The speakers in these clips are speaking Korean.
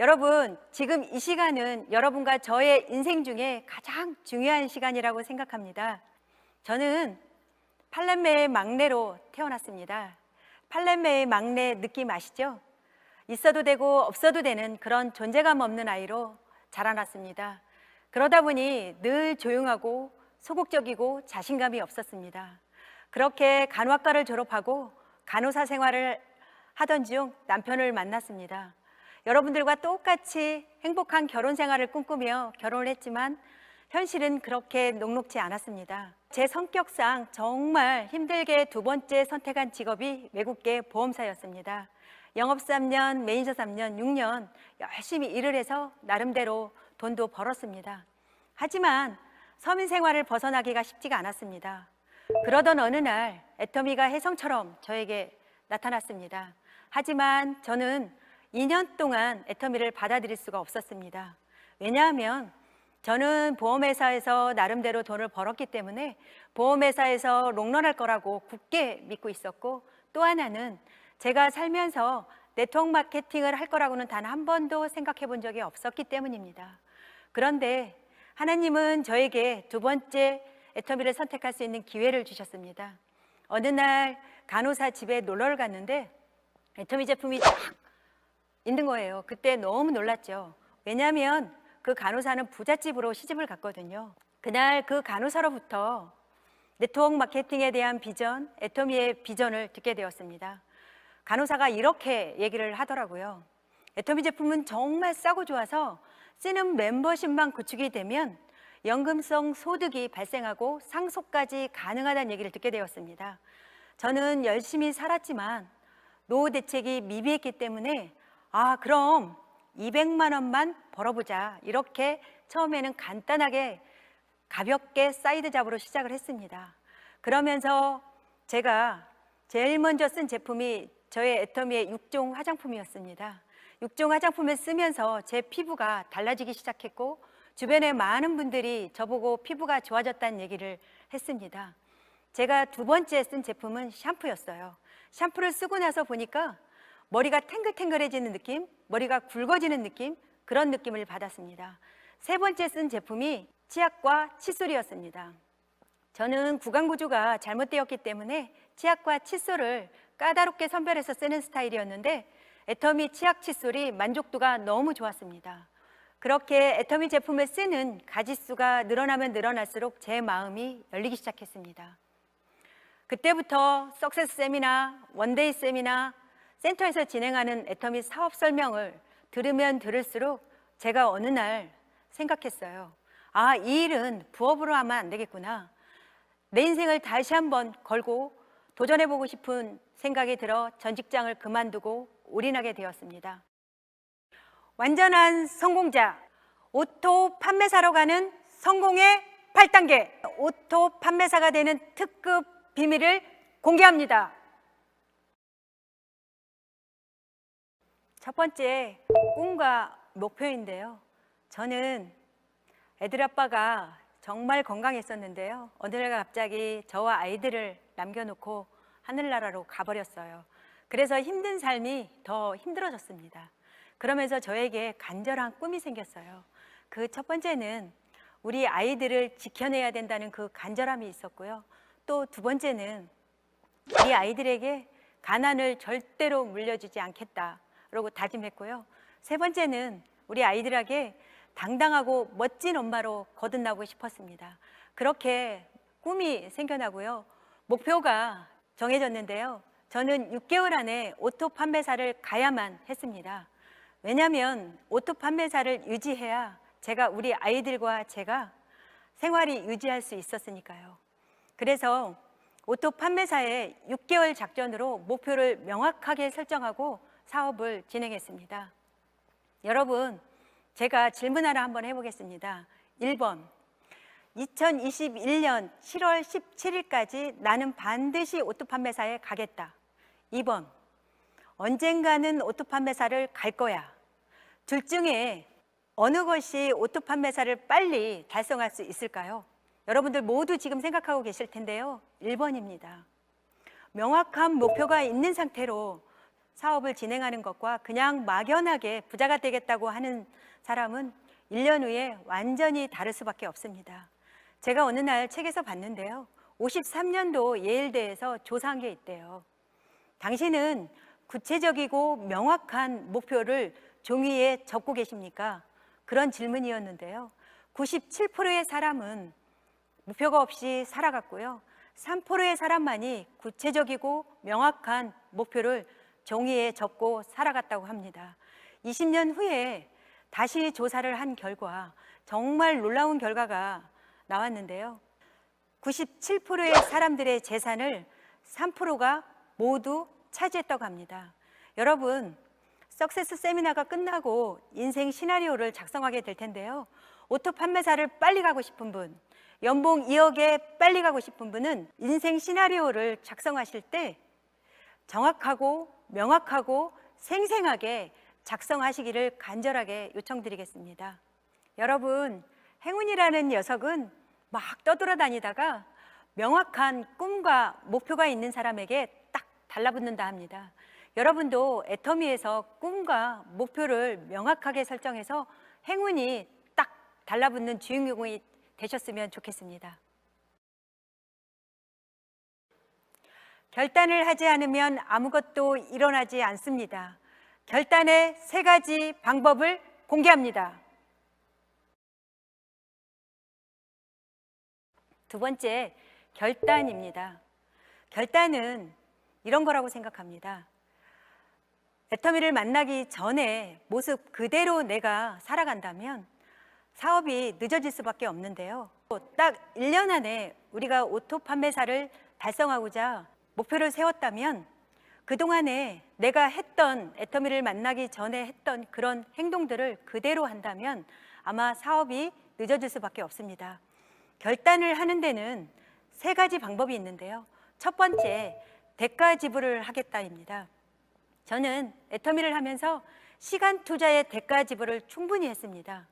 여러분, 지금 이 시간은 여러분과 저의 인생 중에 가장 중요한 시간이라고 생각합니다. 저는 팔남매의 막내로 태어났습니다. 팔남매의 막내 느낌 아시죠? 있어도 되고 없어도 되는 그런 존재감 없는 아이로 자라났습니다. 그러다 보니 늘 조용하고 소극적이고 자신감이 없었습니다. 그렇게 간호학과를 졸업하고 간호사 생활을 하던 중 남편을 만났습니다. 여러분들과 똑같이 행복한 결혼 생활을 꿈꾸며 결혼을 했지만 현실은 그렇게 녹록지 않았습니다. 제 성격상 정말 힘들게 두 번째 선택한 직업이 외국계 보험사였습니다. 영업 3년, 매니저 3년, 6년 열심히 일을 해서 나름대로 돈도 벌었습니다. 하지만 서민 생활을 벗어나기가 쉽지가 않았습니다. 그러던 어느 날 애터미가 혜성처럼 저에게 나타났습니다. 하지만 저는 2년 동안 애터미를 받아들일 수가 없었습니다. 왜냐하면 저는 보험회사에서 나름대로 돈을 벌었기 때문에 보험회사에서 롱런할 거라고 굳게 믿고 있었고, 또 하나는 제가 살면서 네트워크 마케팅을 할 거라고는 단 한 번도 생각해 본 적이 없었기 때문입니다. 그런데 하나님은 저에게 두 번째 애터미를 선택할 수 있는 기회를 주셨습니다. 어느 날 간호사 집에 놀러를 갔는데 애터미 제품이 딱 있는 거예요. 그때 너무 놀랐죠. 왜냐하면 그 간호사는 부잣집으로 시집을 갔거든요. 그날 그 간호사로부터 네트워크 마케팅에 대한 비전, 애터미의 비전을 듣게 되었습니다. 간호사가 이렇게 얘기를 하더라고요. 애터미 제품은 정말 싸고 좋아서 쓰는 멤버십만 구축이 되면 연금성 소득이 발생하고 상속까지 가능하다는 얘기를 듣게 되었습니다. 저는 열심히 살았지만 노후 대책이 미비했기 때문에 그럼 200만 원만 벌어보자, 이렇게 처음에는 간단하게 가볍게 사이드 잡으로 시작을 했습니다. 그러면서 제가 제일 먼저 쓴 제품이 저의 애터미의 6종 화장품이었습니다. 6종 화장품을 쓰면서 제 피부가 달라지기 시작했고 주변의 많은 분들이 저보고 피부가 좋아졌다는 얘기를 했습니다. 제가 두 번째 쓴 제품은 샴푸였어요. 샴푸를 쓰고 나서 보니까 머리가 탱글탱글해지는 느낌, 머리가 굵어지는 느낌, 그런 느낌을 받았습니다. 세 번째 쓴 제품이 치약과 칫솔이었습니다. 저는 구강 구조가 잘못되었기 때문에 치약과 칫솔을 까다롭게 선별해서 쓰는 스타일이었는데 애터미 치약 칫솔이 만족도가 너무 좋았습니다. 그렇게 애터미 제품을 쓰는 가지수가 늘어나면 늘어날수록 제 마음이 열리기 시작했습니다. 그때부터 석세스 세미나, 원데이 세미나, 센터에서 진행하는 애터미 사업 설명을 들으면 들을수록 제가 어느 날 생각했어요. 이 일은 부업으로 하면 안 되겠구나. 내 인생을 다시 한번 걸고 도전해보고 싶은 생각이 들어 전 직장을 그만두고 올인하게 되었습니다. 완전한 성공자, 오토 판매사로 가는 성공의 8단계, 오토 판매사가 되는 특급 비밀을 공개합니다. 첫 번째, 꿈과 목표인데요. 저는 애들 아빠가 정말 건강했었는데요. 어느 날 갑자기 저와 아이들을 남겨놓고 하늘나라로 가버렸어요. 그래서 힘든 삶이 더 힘들어졌습니다. 그러면서 저에게 간절한 꿈이 생겼어요. 그 첫 번째는 우리 아이들을 지켜내야 된다는 그 간절함이 있었고요. 또 두 번째는 우리 아이들에게 가난을 절대로 물려주지 않겠다 라고 다짐했고요. 세 번째는 우리 아이들에게 당당하고 멋진 엄마로 거듭나고 싶었습니다. 그렇게 꿈이 생겨나고요. 목표가 정해졌는데요. 저는 6개월 안에 오토 판매사를 가야만 했습니다. 왜냐하면 오토 판매사를 유지해야 제가 우리 아이들과 제가 생활이 유지할 수 있었으니까요. 그래서 오토 판매사의 6개월 작전으로 목표를 명확하게 설정하고 사업을 진행했습니다. 여러분, 제가 질문 하나 한번 해보겠습니다. 1번, 2021년 7월 17일까지 나는 반드시 오토 판매사에 가겠다. 2번, 언젠가는 오토 판매사를 갈 거야. 둘 중에 어느 것이 오토 판매사를 빨리 달성할 수 있을까요? 여러분들 모두 지금 생각하고 계실 텐데요. 1번입니다. 명확한 목표가 있는 상태로 사업을 진행하는 것과 그냥 막연하게 부자가 되겠다고 하는 사람은 1년 후에 완전히 다를 수밖에 없습니다. 제가 어느 날 책에서 봤는데요. 53년도 예일대에서 조사한 게 있대요. 당신은 구체적이고 명확한 목표를 종이에 적고 계십니까? 그런 질문이었는데요. 97%의 사람은 목표가 없이 살아갔고요. 3%의 사람만이 구체적이고 명확한 목표를 종이에 적고 살아갔다고 합니다. 20년 후에 다시 조사를 한 결과 정말 놀라운 결과가 나왔는데요. 97%의 사람들의 재산을 3%가 모두 차지했다고 합니다. 여러분, 석세스 세미나가 끝나고 인생 시나리오를 작성하게 될 텐데요. 오토 판매사를 빨리 가고 싶은 분, 연봉 2억에 빨리 가고 싶은 분은 인생 시나리오를 작성하실 때 정확하고 명확하고 생생하게 작성하시기를 간절하게 요청드리겠습니다. 여러분, 행운이라는 녀석은 막 떠돌아다니다가 명확한 꿈과 목표가 있는 사람에게 딱 달라붙는다 합니다. 여러분도 애터미에서 꿈과 목표를 명확하게 설정해서 행운이 딱 달라붙는 주인공이 되셨으면 좋겠습니다. 결단을 하지 않으면 아무것도 일어나지 않습니다. 결단의 3가지 방법을 공개합니다. 두 번째, 결단입니다. 결단은 이런 거라고 생각합니다. 애터미를 만나기 전에 모습 그대로 내가 살아간다면 사업이 늦어질 수밖에 없는데요. 딱 1년 안에 우리가 오토 판매사를 달성하고자 목표를 세웠다면 그동안에 내가 했던, 애터미를 만나기 전에 했던 그런 행동들을 그대로 한다면 아마 사업이 늦어질 수밖에 없습니다. 결단을 하는 데는 3가지 방법이 있는데요. 첫 번째, 대가 지불을 하겠다입니다. 저는 애터미를 하면서 시간 투자의 대가 지불을 충분히 했습니다.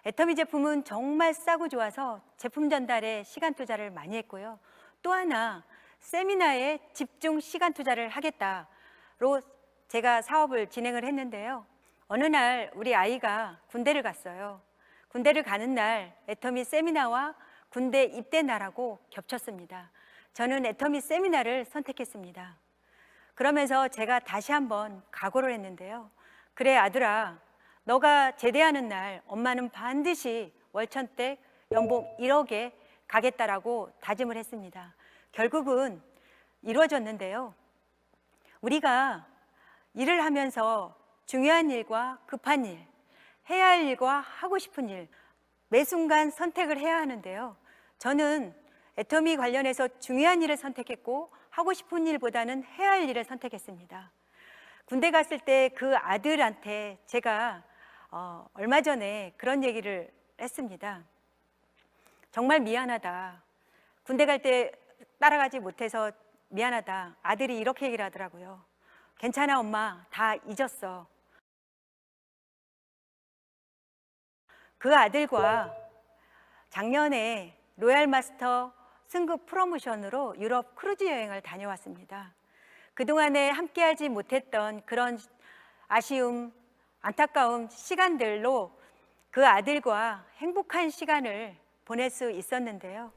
애터미 제품은 정말 싸고 좋아서 제품 전달에 시간 투자를 많이 했고요. 또 하나, 세미나에 집중 시간 투자를 하겠다로 제가 사업을 진행을 했는데요. 어느 날 우리 아이가 군대를 갔어요. 군대를 가는 날 애터미 세미나와 군대 입대 날하고 겹쳤습니다. 저는 애터미 세미나를 선택했습니다. 그러면서 제가 다시 한번 각오를 했는데요. 그래 아들아, 너가 제대하는 날 엄마는 반드시 월천댁 연봉 1억에 가겠다라고 다짐을 했습니다. 결국은 이루어졌는데요. 우리가 일을 하면서 중요한 일과 급한 일, 해야 할 일과 하고 싶은 일, 매 순간 선택을 해야 하는데요. 저는 애터미 관련해서 중요한 일을 선택했고 하고 싶은 일보다는 해야 할 일을 선택했습니다. 군대 갔을 때 그 아들한테 제가 얼마 전에 그런 얘기를 했습니다. 정말 미안하다. 군대 갈 때 따라가지 못해서 미안하다. 아들이 이렇게 얘기를 하더라고요. 괜찮아 엄마, 다 잊었어. 그 아들과 작년에 로얄 마스터 승급 프로모션으로 유럽 크루즈 여행을 다녀왔습니다. 그동안에 함께하지 못했던 그런 아쉬움, 안타까운 시간들로 그 아들과 행복한 시간을 보낼 수 있었는데요.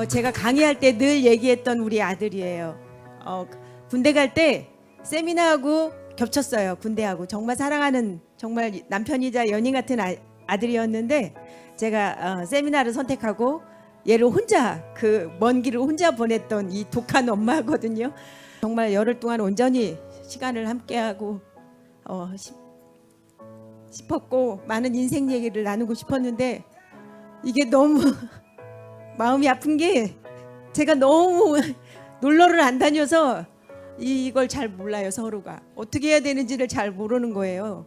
제가 강의할 때 늘 얘기했던 우리 아들이에요. 군대 갈 때 세미나하고 겹쳤어요. 군대하고 정말 사랑하는, 정말 남편이자 연인 같은 아들이었는데 제가 세미나를 선택하고 얘를 혼자, 그 먼 길을 혼자 보냈던 이 독한 엄마거든요. 정말 열흘 동안 온전히 시간을 함께하고 싶었고 많은 인생 얘기를 나누고 싶었는데 이게 너무 마음이 아픈 게 제가 너무 놀러를 안 다녀서 이걸 잘 몰라요. 서로가 어떻게 해야 되는지를 잘 모르는 거예요.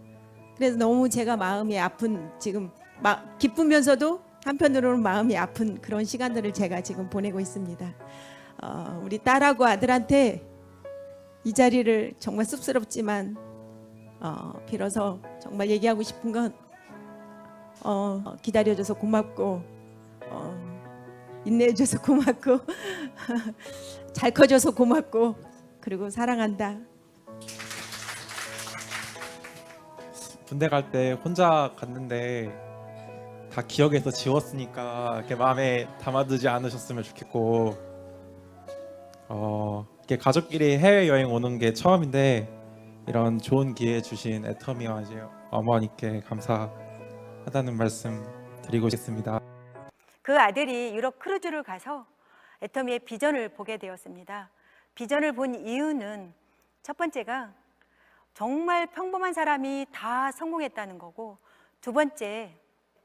그래서 너무 제가 마음이 아픈, 지금 기쁘면서도 한편으로는 마음이 아픈 그런 시간들을 제가 지금 보내고 있습니다. 우리 딸하고 아들한테 이 자리를 정말 쑥스럽지만 빌어서 정말 얘기하고 싶은 건 기다려줘서 고맙고 인내해줘서 고맙고 잘 커줘서 고맙고 그리고 사랑한다. 군대 갈 때 혼자 갔는데 다 기억에서 지웠으니까 이렇게 마음에 담아두지 않으셨으면 좋겠고, 이렇게 가족끼리 해외 여행 오는 게 처음인데 이런 좋은 기회 주신 애터미와 이제 어머니께 감사하다는 말씀 드리고 싶습니다. 그 아들이 유럽 크루즈를 가서 애터미의 비전을 보게 되었습니다. 비전을 본 이유는 첫 번째가 정말 평범한 사람이 다 성공했다는 거고, 두 번째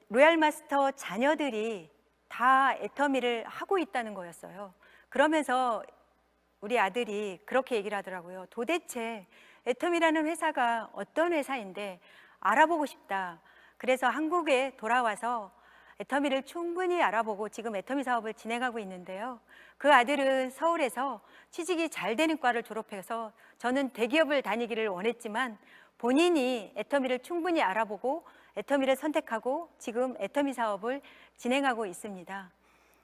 로얄 마스터 자녀들이 다 애터미를 하고 있다는 거였어요. 그러면서 우리 아들이 그렇게 얘기를 하더라고요. 도대체 애터미라는 회사가 어떤 회사인데 알아보고 싶다. 그래서 한국에 돌아와서 애터미를 충분히 알아보고 지금 애터미 사업을 진행하고 있는데요. 그 아들은 서울에서 취직이 잘 되는 과를 졸업해서 저는 대기업을 다니기를 원했지만 본인이 애터미를 충분히 알아보고 애터미를 선택하고 지금 애터미 사업을 진행하고 있습니다.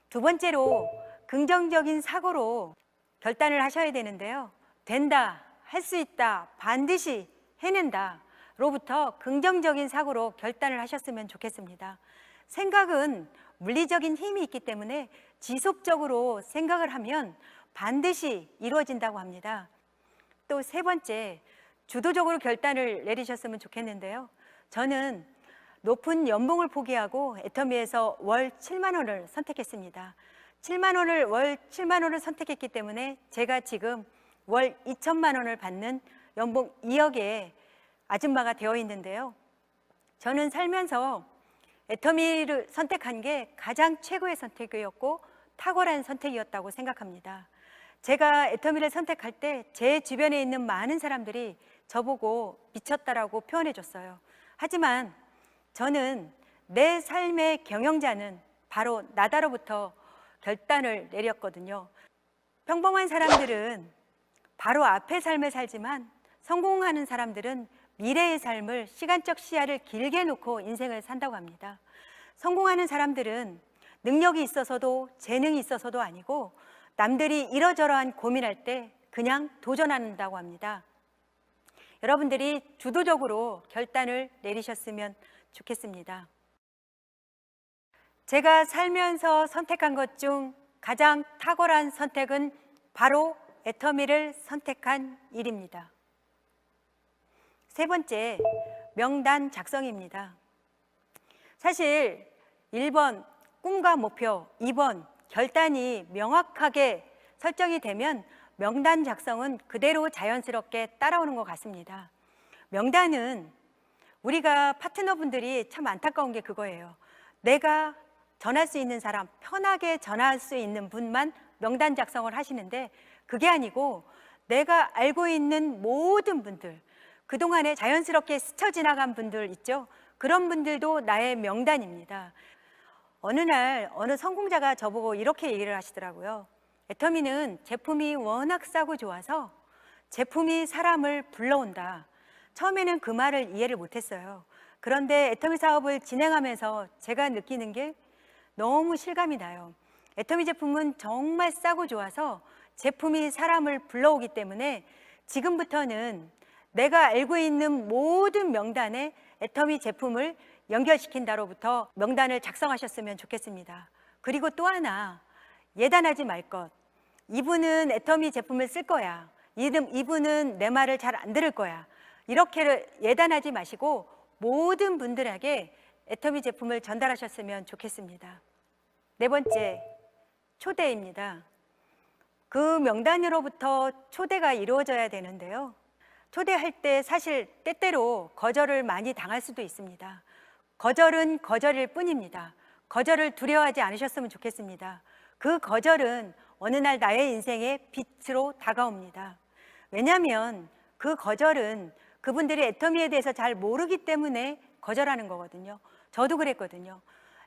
두 번째로 긍정적인 사고로 결단을 하셔야 되는데요. 된다, 할 수 있다, 반드시 해낸다 로부터 긍정적인 사고로 결단을 하셨으면 좋겠습니다. 생각은 물리적인 힘이 있기 때문에 지속적으로 생각을 하면 반드시 이루어진다고 합니다. 또 세 번째, 주도적으로 결단을 내리셨으면 좋겠는데요. 저는 높은 연봉을 포기하고 애터미에서 월 7만 원을 선택했습니다. 7만 원을 월 7만 원을 선택했기 때문에 제가 지금 월 2천만 원을 받는 연봉 2억의 아줌마가 되어 있는데요. 저는 살면서 애터미를 선택한 게 가장 최고의 선택이었고 탁월한 선택이었다고 생각합니다. 제가 애터미를 선택할 때 제 주변에 있는 많은 사람들이 저보고 미쳤다라고 표현해 줬어요. 하지만 저는 내 삶의 경영자는 바로 나다로부터 결단을 내렸거든요. 평범한 사람들은 바로 앞의 삶을 살지만 성공하는 사람들은 미래의 삶을 시간적 시야를 길게 놓고 인생을 산다고 합니다. 성공하는 사람들은 능력이 있어서도 재능이 있어서도 아니고 남들이 이러저러한 고민할 때 그냥 도전한다고 합니다. 여러분들이 주도적으로 결단을 내리셨으면 좋겠습니다. 제가 살면서 선택한 것 중 가장 탁월한 선택은 바로 애터미를 선택한 일입니다. 세 번째, 명단 작성입니다. 사실 1번 꿈과 목표, 2번 결단이 명확하게 설정이 되면 명단 작성은 그대로 자연스럽게 따라오는 것 같습니다. 명단은 우리가 파트너분들이 참 안타까운 게 그거예요. 내가 전할 수 있는 사람, 편하게 전할 수 있는 분만 명단 작성을 하시는데 그게 아니고 내가 알고 있는 모든 분들, 그동안에 자연스럽게 스쳐 지나간 분들 있죠? 그런 분들도 나의 명단입니다. 어느 날 어느 성공자가 저보고 이렇게 얘기를 하시더라고요. 애터미는 제품이 워낙 싸고 좋아서 제품이 사람을 불러온다. 처음에는 그 말을 이해를 못했어요. 그런데 애터미 사업을 진행하면서 제가 느끼는 게 너무 실감이 나요. 애터미 제품은 정말 싸고 좋아서 제품이 사람을 불러오기 때문에 지금부터는 내가 알고 있는 모든 명단에 애터미 제품을 연결시킨다로부터 명단을 작성하셨으면 좋겠습니다. 그리고 또 하나, 예단하지 말 것. 이분은 애터미 제품을 쓸 거야. 이분은 내 말을 잘 안 들을 거야. 이렇게 예단하지 마시고 모든 분들에게 애터미 제품을 전달하셨으면 좋겠습니다. 네 번째, 초대입니다. 그 명단으로부터 초대가 이루어져야 되는데요. 초대할 때 사실 때때로 거절을 많이 당할 수도 있습니다. 거절은 거절일 뿐입니다. 거절을 두려워하지 않으셨으면 좋겠습니다. 그 거절은 어느 날 나의 인생에 빛으로 다가옵니다. 왜냐하면 그 거절은 그분들이 애터미에 대해서 잘 모르기 때문에 거절하는 거거든요. 저도 그랬거든요.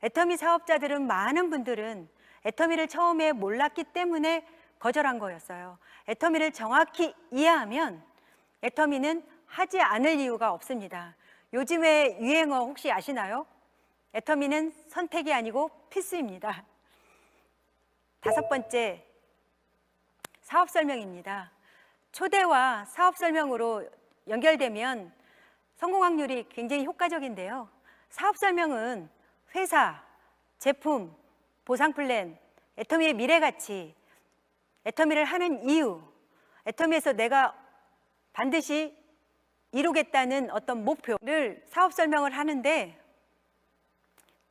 애터미 사업자들은 많은 분들은 애터미를 처음에 몰랐기 때문에 거절한 거였어요. 애터미를 정확히 이해하면 애터미는 하지 않을 이유가 없습니다. 요즘에 유행어 혹시 아시나요? 애터미는 선택이 아니고 필수입니다. 5번째, 사업 설명입니다. 초대와 사업 설명으로 연결되면 성공 확률이 굉장히 효과적인데요. 사업 설명은 회사, 제품, 보상 플랜, 애터미의 미래 가치, 애터미를 하는 이유, 애터미에서 내가 반드시 이루겠다는 어떤 목표를 사업 설명을 하는데,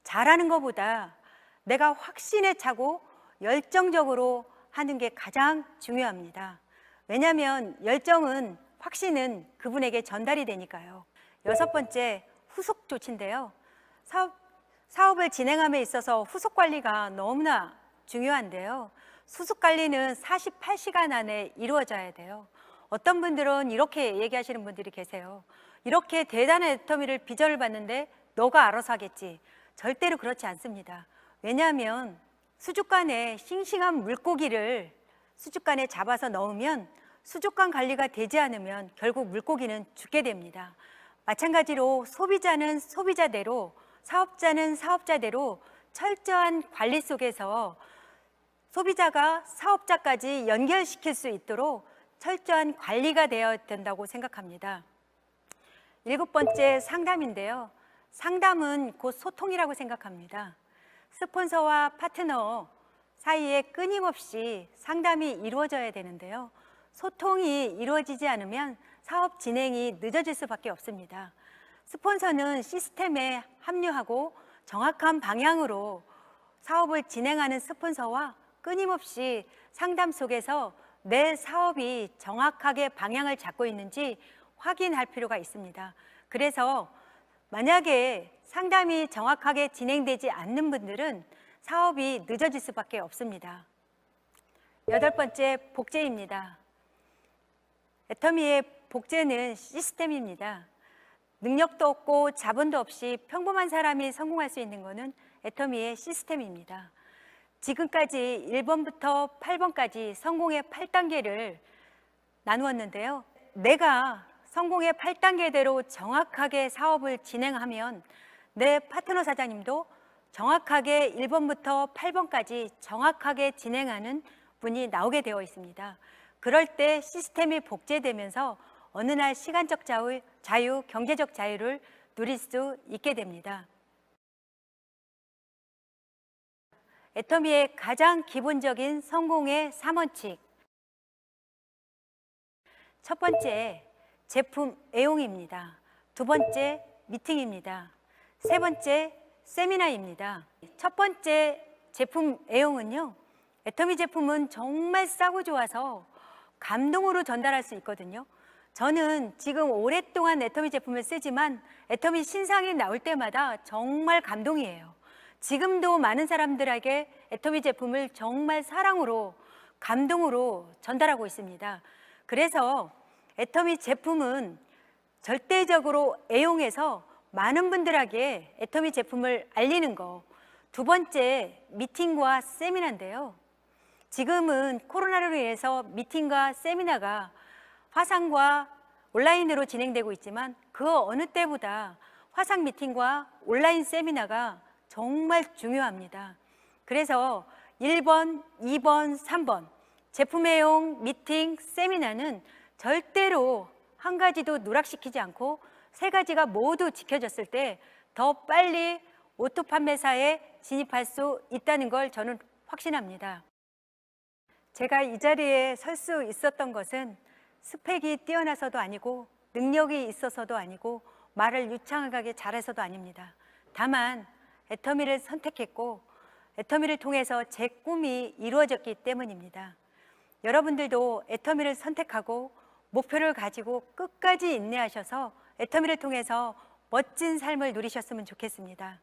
잘하는 것보다 내가 확신에 차고 열정적으로 하는 게 가장 중요합니다. 왜냐하면 열정은, 확신은 그분에게 전달이 되니까요. 6번째, 후속 조치인데요. 사업을 진행함에 있어서 후속 관리가 너무나 중요한데요. 후속 관리는 48시간 안에 이루어져야 돼요. 어떤 분들은 이렇게 얘기하시는 분들이 계세요. 이렇게 대단한 애터미를 비전을 봤는데 너가 알아서 하겠지. 절대로 그렇지 않습니다. 왜냐하면 수족관에 싱싱한 물고기를 수족관에 잡아서 넣으면 수족관 관리가 되지 않으면 결국 물고기는 죽게 됩니다. 마찬가지로 소비자는 소비자대로, 사업자는 사업자대로 철저한 관리 속에서 소비자가 사업자까지 연결시킬 수 있도록 철저한 관리가 되어야 된다고 생각합니다. 7번째, 상담인데요. 상담은 곧 소통이라고 생각합니다. 스폰서와 파트너 사이에 끊임없이 상담이 이루어져야 되는데요. 소통이 이루어지지 않으면 사업 진행이 늦어질 수밖에 없습니다. 스폰서는 시스템에 합류하고 정확한 방향으로 사업을 진행하는 스폰서와 끊임없이 상담 속에서 내 사업이 정확하게 방향을 잡고 있는지 확인할 필요가 있습니다. 그래서 만약에 상담이 정확하게 진행되지 않는 분들은 사업이 늦어질 수밖에 없습니다. 8번째, 복제입니다. 애터미의 복제는 시스템입니다. 능력도 없고 자본도 없이 평범한 사람이 성공할 수 있는 것은 애터미의 시스템입니다. 지금까지 1번부터 8번까지 성공의 8단계를 나누었는데요. 내가 성공의 8단계대로 정확하게 사업을 진행하면 내 파트너 사장님도 정확하게 1번부터 8번까지 정확하게 진행하는 분이 나오게 되어 있습니다. 그럴 때 시스템이 복제되면서 어느 날 시간적 자유, 경제적 자유를 누릴 수 있게 됩니다. 애터미의 가장 기본적인 성공의 3원칙. 첫 번째, 제품 애용입니다. 두 번째, 미팅입니다. 세 번째, 세미나입니다. 첫 번째, 제품 애용은요, 애터미 제품은 정말 싸고 좋아서 감동으로 전달할 수 있거든요. 저는 지금 오랫동안 애터미 제품을 쓰지만 애터미 신상이 나올 때마다 정말 감동이에요. 지금도 많은 사람들에게 애터미 제품을 정말 사랑으로, 감동으로 전달하고 있습니다. 그래서 애터미 제품은 절대적으로 애용해서 많은 분들에게 애터미 제품을 알리는 거. 두 번째, 미팅과 세미나인데요. 지금은 코로나로 인해서 미팅과 세미나가 화상과 온라인으로 진행되고 있지만 그 어느 때보다 화상 미팅과 온라인 세미나가 정말 중요합니다. 그래서 1번, 2번, 3번 제품 애용, 미팅, 세미나는 절대로 한 가지도 누락시키지 않고 세 가지가 모두 지켜졌을 때 더 빨리 오토 판매사에 진입할 수 있다는 걸 저는 확신합니다. 제가 이 자리에 설 수 있었던 것은 스펙이 뛰어나서도 아니고 능력이 있어서도 아니고 말을 유창하게 잘해서도 아닙니다. 다만 애터미를 선택했고 애터미를 통해서 제 꿈이 이루어졌기 때문입니다. 여러분들도 애터미를 선택하고 목표를 가지고 끝까지 인내하셔서 애터미를 통해서 멋진 삶을 누리셨으면 좋겠습니다.